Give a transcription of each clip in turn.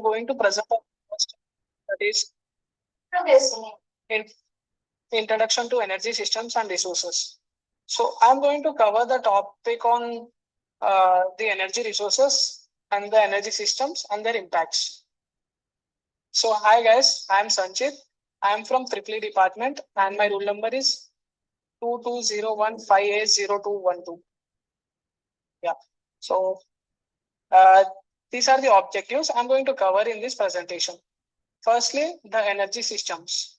going to present a first, that is in introduction to energy systems and resources. So I'm going to cover the topic on the energy resources and the energy systems and their impacts. So hi guys, I'm Sanchit. I'm from Triple E department and my roll number is 2201580212. Yeah. So these are the objectives I'm going to cover in this presentation. Firstly, the energy systems.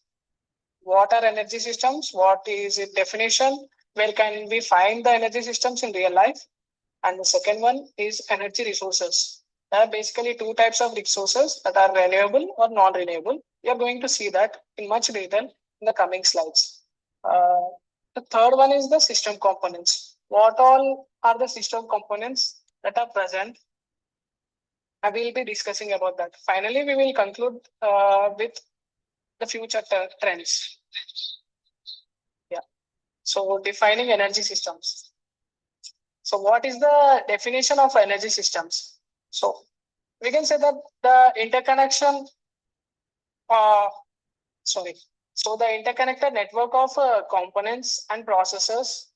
What are energy systems? What is its definition? Where can we find the energy systems in real life? And the second one is energy resources. There are basically two types of resources that are renewable or non-renewable. We are going to see that in much detail in the coming slides. The third one is the system components. What all are the system components that are present? I will be discussing about that. Finally, we will conclude with the future trends. Yeah. So defining energy systems. So what is the definition of energy systems? So we can say that the interconnection, so the interconnected network of components and processes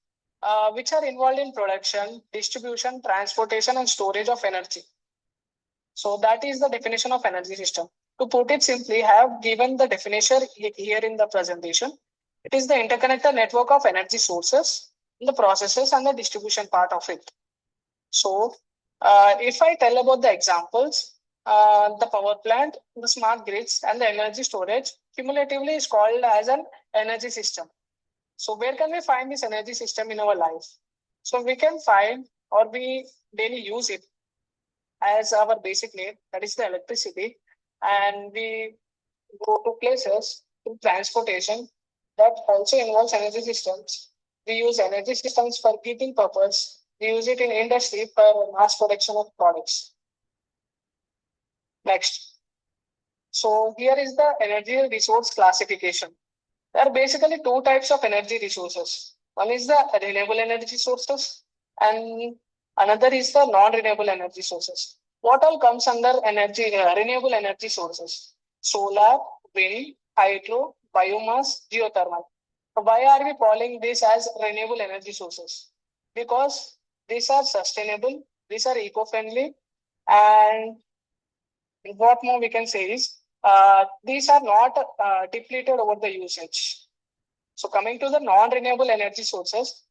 which are involved in production, distribution, transportation, and storage of energy. So that is the definition of energy system. To put it simply, I have given the definition here in the presentation. It is the interconnected network of energy sources, the processes, and the distribution part of it. So if I tell about the examples, the power plant, the smart grids, and the energy storage cumulatively is called as an energy system. So where can we find this energy system in our life? So we can find or we daily use it as our basic need, that is the electricity, and we go to places in transportation that also involves energy systems. We use energy systems for heating purpose. We use it in industry for mass production of products. Next. So here is the energy resource classification. There are basically two types of energy resources. One is the renewable energy sources and another is the non-renewable energy sources. What all comes under renewable energy sources? Solar, wind, hydro, biomass, geothermal. Why are we calling this as renewable energy sources? Because these are sustainable, these are eco-friendly, and what more we can say is these are not depleted over the usage. So coming to the non-renewable energy sources,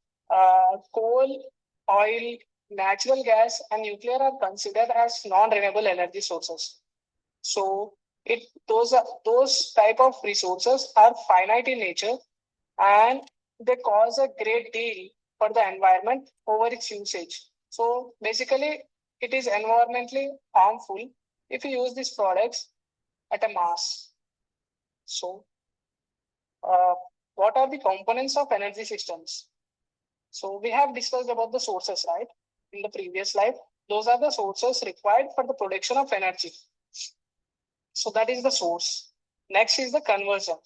coal, oil, natural gas, and nuclear are considered as non-renewable energy sources. So those type of resources are finite in nature, and they cause a great deal for the environment over its usage. So basically, it is environmentally harmful if you use these products at a mass. So what are the components of energy systems? So we have discussed about the sources, right? In the previous slide, those are the sources required for the production of energy. So that is the source. Next is the conversion.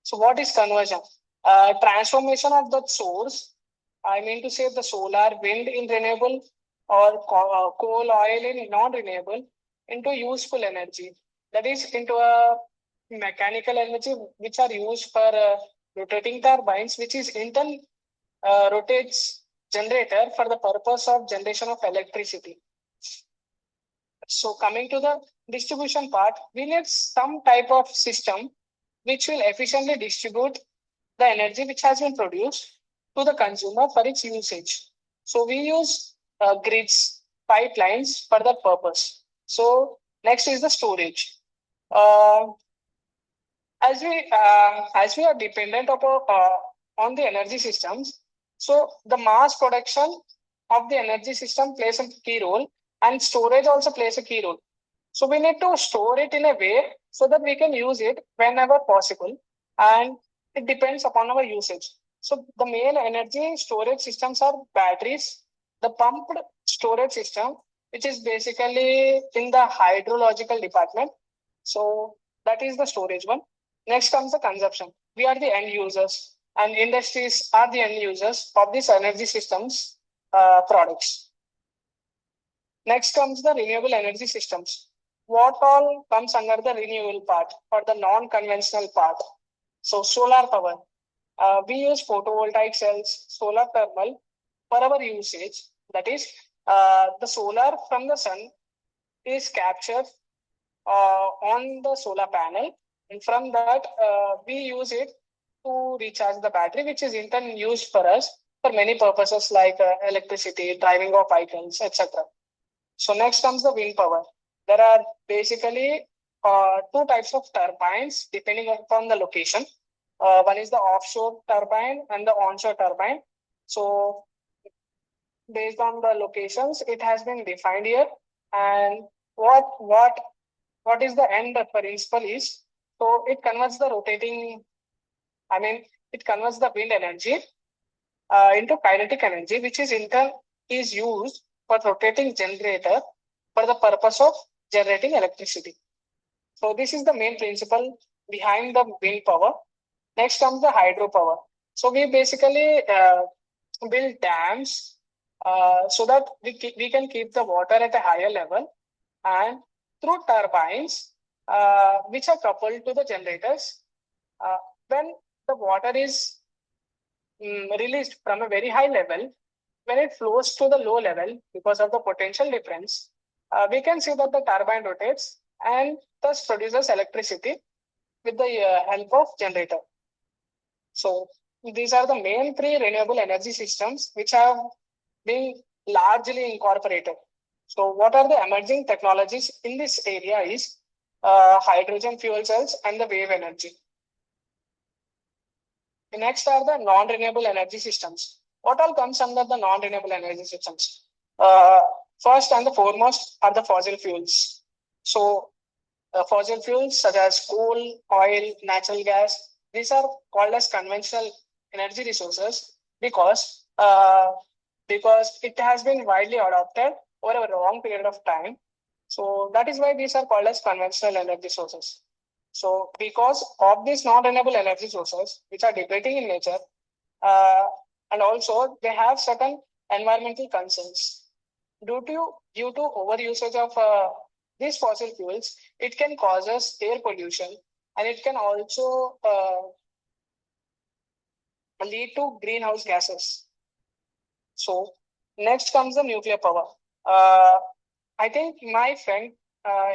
So what is conversion? Transformation of that source. I mean to say the solar, wind in renewable or coal, oil in non-renewable into useful energy. That is into a mechanical energy which are used for rotating turbines, which is in turn rotates generator for the purpose of generation of electricity. So coming to the distribution part, we need some type of system which will efficiently distribute the energy which has been produced to the consumer for its usage. So we use grids, pipelines for that purpose. So next is the storage. As we are dependent on the energy systems, so the mass production of the energy system plays a key role, and storage also plays a key role. So we need to store it in a way so that we can use it whenever possible, and it depends upon our usage. So the main energy storage systems are batteries, the pumped storage system, which is basically in the hydrological department. So that is the storage one. Next comes the consumption. We are the end users, and industries are the end users of these energy systems products. Next comes the renewable energy systems. what all comes under the renewable part or the non-conventional part? So solar power. We use photovoltaic cells, solar thermal for our usage. That is, the solar from the sun is captured on the solar panel, and from that we use it to recharge the battery, which is in turn used for us for many purposes like electricity, driving of vehicles, etc. So next comes the wind power. There are basically two types of turbines depending upon the location. One is the offshore turbine and the onshore turbine. So based on the locations, it has been defined here. And what is the end principle is, so it converts the rotating, I mean, it converts the wind energy into kinetic energy, which is in turn is used for rotating generator for the purpose of generating electricity. So this is the main principle behind the wind power. Next comes the hydropower. So we basically build dams so that we can keep the water at a higher level, and through turbines which are coupled to the generators, uh, when the water is released from a very high level, when it flows to the low level because of the potential difference, we can see that the turbine rotates and thus produces electricity with the help of generator. So these are the main three renewable energy systems which have been largely incorporated. So what are the emerging technologies in this area is hydrogen fuel cells and the wave energy. The next are the non-renewable energy systems. What all comes under the non-renewable energy systems? First and the foremost are the fossil fuels. So fossil fuels such as coal, oil, natural gas, these are called as conventional energy resources because it has been widely adopted over a long period of time. So that is why these are called as conventional energy sources. So because of these non-renewable energy sources, which are depleting in nature, uh, and also they have certain environmental concerns. Due to overusage of these fossil fuels, it can cause us air pollution, and it can also lead to greenhouse gases. So next comes the nuclear power. Uh, I think my friend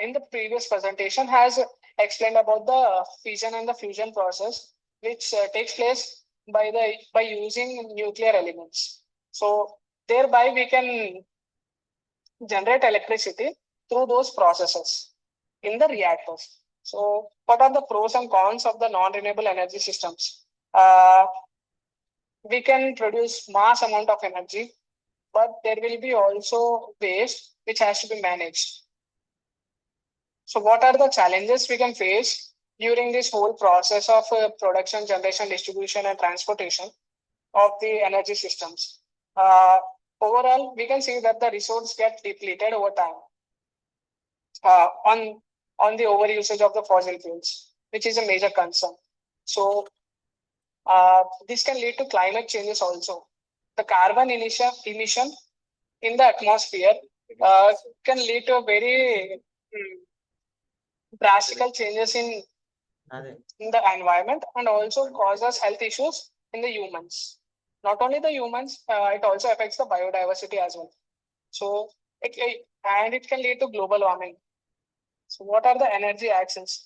in the previous presentation has explained about the fission and the fusion process, which takes place by using nuclear elements. So thereby we can generate electricity through those processes in the reactors. So what are the pros and cons of the non-renewable energy systems? Uh, we can produce mass amount of energy, but there will be also waste which has to be managed. So what are the challenges we can face during this whole process of production, generation, distribution, and transportation of the energy systems? Uh, Overall, we can see that the resource get depleted over time on the overusage of the fossil fuels, which is a major concern. So this can lead to climate changes also. The carbon emission in the atmosphere can lead to a very drastic changes in the environment, and also causes health issues in the humans. Not only the humans, it also affects the biodiversity as well. So and it can lead to global warming. So what are the energy actions?